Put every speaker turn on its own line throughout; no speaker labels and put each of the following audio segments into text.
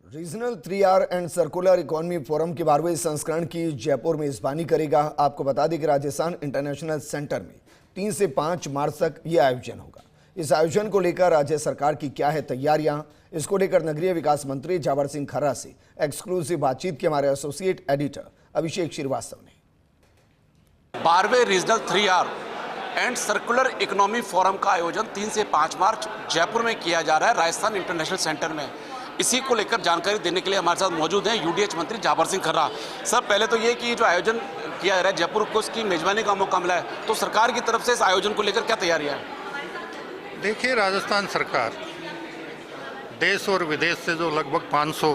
Regional 3R and circular economy forum के 12वें संस्करण की जयपुर में मेजबानी करेगा। आपको बता दें कि राजस्थान इंटरनेशनल सेंटर में 3 से 5 मार्च तक ये आयोजन होगा। इस आयोजन को लेकर राज्य सरकार की क्या है तैयारियां, इसको लेकर नगरीय विकास मंत्री जावर सिंह खर्रा से एक्सक्लूसिव बातचीत के हमारे एसोसिएट एडिटर अभिषेक श्रीवास्तव ने।
12वें regional 3R and circular economy forum का आयोजन 3 से 5 मार्च जयपुर में किया जा रहा है, राजस्थान इंटरनेशनल सेंटर में। इसी को लेकर जानकारी देने के लिए हमारे साथ मौजूद हैं यूडीएच मंत्री जावर सिंह खर्रा। सर, पहले तो ये कि जो आयोजन किया जा रहा है जयपुर को उसकी मेजबानी का मौका मिला है, तो सरकार की तरफ से इस आयोजन को लेकर क्या तैयारियां हैं?
देखिए, राजस्थान सरकार देश और विदेश से जो लगभग 500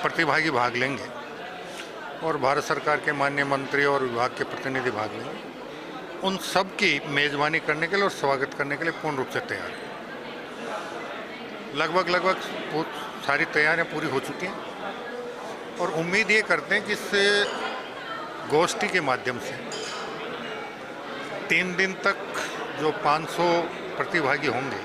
प्रतिभागी भाग लेंगे और भारत सरकार के माननीय मंत्री और विभाग के प्रतिनिधि भाग लेंगे, उन सब की मेजबानी करने के लिए और स्वागत करने के लिए पूर्ण रूप से तैयार है। लगभग सारी तैयारियां पूरी हो चुकी हैं और उम्मीद ये करते हैं कि इस गोष्ठी के माध्यम से 3 दिन तक जो 500 प्रतिभागी होंगे,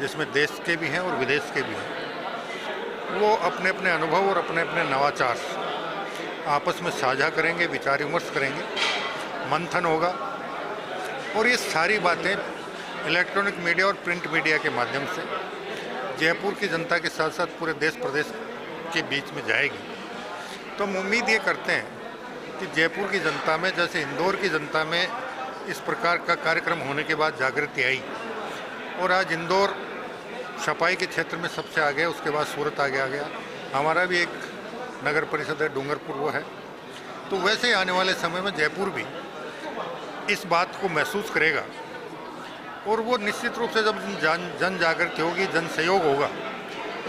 जिसमें देश के भी हैं और विदेश के भी हैं, वो अपने अपने अनुभव और अपने अपने नवाचार आपस में साझा करेंगे, विचार विमर्श करेंगे, मंथन होगा और ये सारी बातें इलेक्ट्रॉनिक मीडिया और प्रिंट मीडिया के माध्यम से जयपुर की जनता के साथ साथ पूरे देश प्रदेश के बीच में जाएगी। तो हम उम्मीद ये करते हैं कि जयपुर की जनता में, जैसे इंदौर की जनता में इस प्रकार का कार्यक्रम होने के बाद जागृति आई और आज इंदौर सफाई के क्षेत्र में सबसे आगे, उसके बाद सूरत आगे आ गया, हमारा भी एक नगर परिषद है डूंगरपुर वो है, तो वैसे ही आने वाले समय में जयपुर भी इस बात को महसूस करेगा और वो निश्चित रूप से जब जन जागृति होगी, जन सहयोग होगा,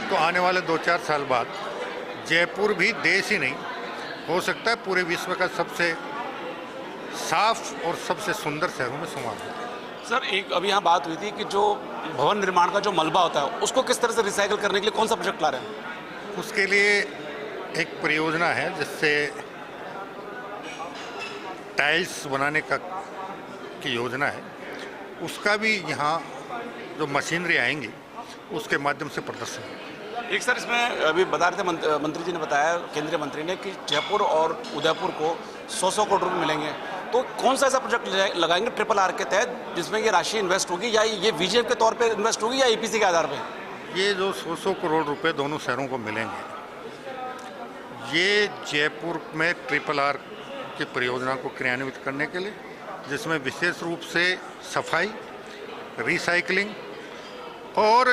तो आने वाले 2-4 साल बाद जयपुर भी देश ही नहीं हो सकता है पूरे विश्व का सबसे साफ और सबसे सुंदर शहरों में शुमार होगा।
सर, एक अभी यहाँ बात हुई थी कि जो भवन निर्माण का जो मलबा होता है उसको किस तरह से रिसाइकिल करने के लिए कौन सा प्रोजेक्ट ला रहे हैं?
उसके लिए एक परियोजना है जिससे टाइल्स बनाने की योजना है, उसका भी यहाँ जो मशीनरी आएंगी उसके माध्यम से प्रदर्शन है।
एक सर, इसमें अभी बता रहे थे मंत्री जी ने बताया, केंद्रीय मंत्री ने, कि जयपुर और उदयपुर को 100 करोड़ रुपये मिलेंगे, तो कौन सा ऐसा प्रोजेक्ट लगाएंगे RRR के तहत जिसमें ये राशि इन्वेस्ट होगी, या ये VGF के तौर पे इन्वेस्ट होगी या EPC के आधार पे?
ये जो 100 करोड़ रुपए दोनों शहरों को मिलेंगे, ये जयपुर में RRR की परियोजना को क्रियान्वित करने के लिए, जिसमें विशेष रूप से सफाई, रिसाइकलिंग और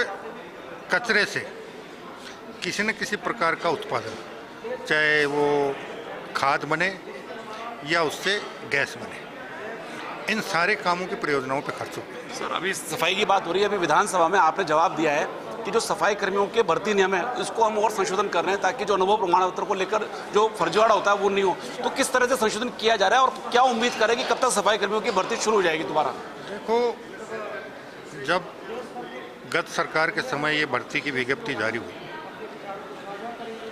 कचरे से किसी न किसी प्रकार का उत्पादन, चाहे वो खाद बने या उससे गैस बने, इन सारे कामों की परियोजनाओं पर खर्च होगा।
सर, अभी सफाई की बात हो रही है, अभी विधानसभा में आपने जवाब दिया है कि जो सफाई कर्मियों के भर्ती नियम है इसको हम और संशोधन कर रहे हैं ताकि जो अनुभव प्रमाण पत्र को लेकर जो फर्जीवाड़ा होता है वो नहीं हो। तो किस तरह से संशोधन किया जा रहा है और क्या उम्मीद करें कि कब तक सफाई कर्मियों की भर्ती शुरू हो जाएगी दोबारा?
देखो, जब गत सरकार के समय ये भर्ती की विज्ञप्ति जारी हुई,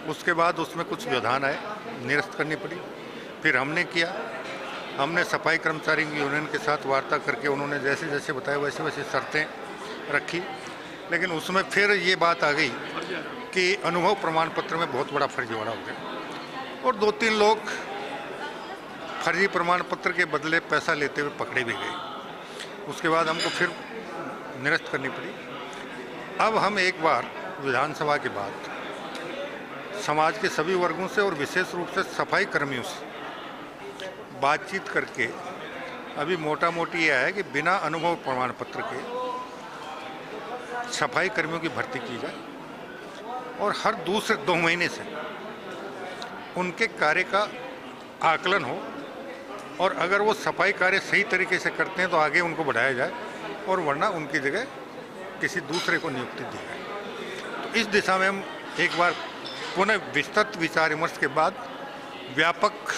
उसके बाद उसमें कुछ व्यवधान आए, निरस्त करनी पड़ी, फिर हमने किया, हमने सफाई कर्मचारी यूनियन के साथ वार्ता करके उन्होंने जैसे जैसे बताया वैसे वैसे शर्तें रखी, लेकिन उसमें फिर ये बात आ गई कि अनुभव प्रमाण पत्र में बहुत बड़ा फर्जीवाड़ा हो गया और 2-3 लोग फर्जी प्रमाण पत्र के बदले पैसा लेते हुए पकड़े भी गए। उसके बाद हमको फिर निरस्त करनी पड़ी। अब हम एक बार विधानसभा के बाद समाज के सभी वर्गों से और विशेष रूप से सफाई कर्मियों से बातचीत करके अभी मोटा मोटी यह है कि बिना अनुभव प्रमाण पत्र के सफाई कर्मियों की भर्ती की जाए और हर दूसरे 2 महीने से उनके कार्य का आकलन हो और अगर वो सफाई कार्य सही तरीके से करते हैं तो आगे उनको बढ़ाया जाए और वरना उनकी जगह किसी दूसरे को नियुक्ति दी जाए। तो इस दिशा में हम एक बार पुनः विस्तृत विचार विमर्श के बाद व्यापक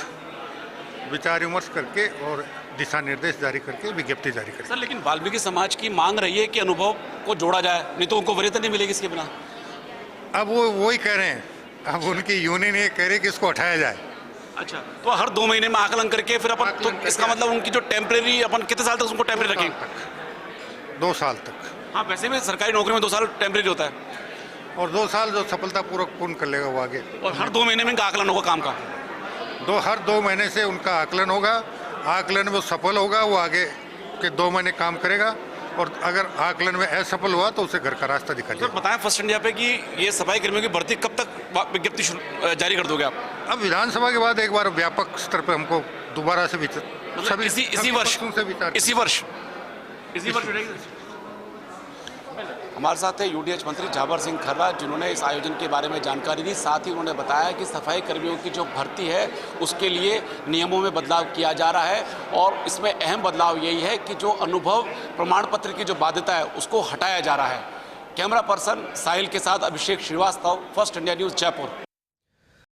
विचार विमर्श करके और दिशा निर्देश जारी करके विज्ञप्ति जारी करें।
सर, लेकिन वाल्मीकि समाज की मांग रही है कि अनुभव को जोड़ा जाए, नहीं तो उनको वरीयता नहीं मिलेगी इसके बिना।
अब वो वही कह रहे हैं, अब उनकी यूनियन ये कह रही है कि इसको हटाया जाए।
अच्छा, तो हर 2 महीने में आकलन करके फिर अपन, तो इसका मतलब उनकी जो टेम्परेरी, अपन कितने साल तक उनको टेम्परेरी रखेंगे?
2 साल तक।
हाँ, वैसे भी सरकारी नौकरी में 2 साल टेम्परेरी होता है।
और 2 साल जो सफलतापूर्वक पूर्ण कर लेगा वो आगे।
और हर 2 महीने में इनका आकलन होगा काम का?
हर 2 महीने से उनका आकलन होगा। आकलन में वो सफल होगा, वो आगे के 2 महीने काम करेगा, और अगर आकलन में असफल हुआ तो उसे घर का रास्ता दिखा
सर
दिया।
बताएं फर्स्ट इंडिया पे कि ये सफाई कर्मियों की भर्ती कब तक विज्ञप्ति जारी कर दोगे आप?
अब विधानसभा के बाद एक बार व्यापक स्तर पर हमको दोबारा से
मतलब इसी वर्ष रहेगी। हमारे साथ है यूडीएच मंत्री झावर सिंह खर्रा, जिन्होंने इस आयोजन के बारे में जानकारी दी। साथ ही उन्होंने बताया कि सफाई कर्मियों की जो भर्ती है उसके लिए नियमों में बदलाव किया जा रहा है, और इसमें अहम बदलाव यही है कि जो अनुभव प्रमाण पत्र की जो बाध्यता है उसको हटाया जा रहा है। कैमरा पर्सन साहिल के साथ Abhishek Shrivastava, first India news, Jaipur.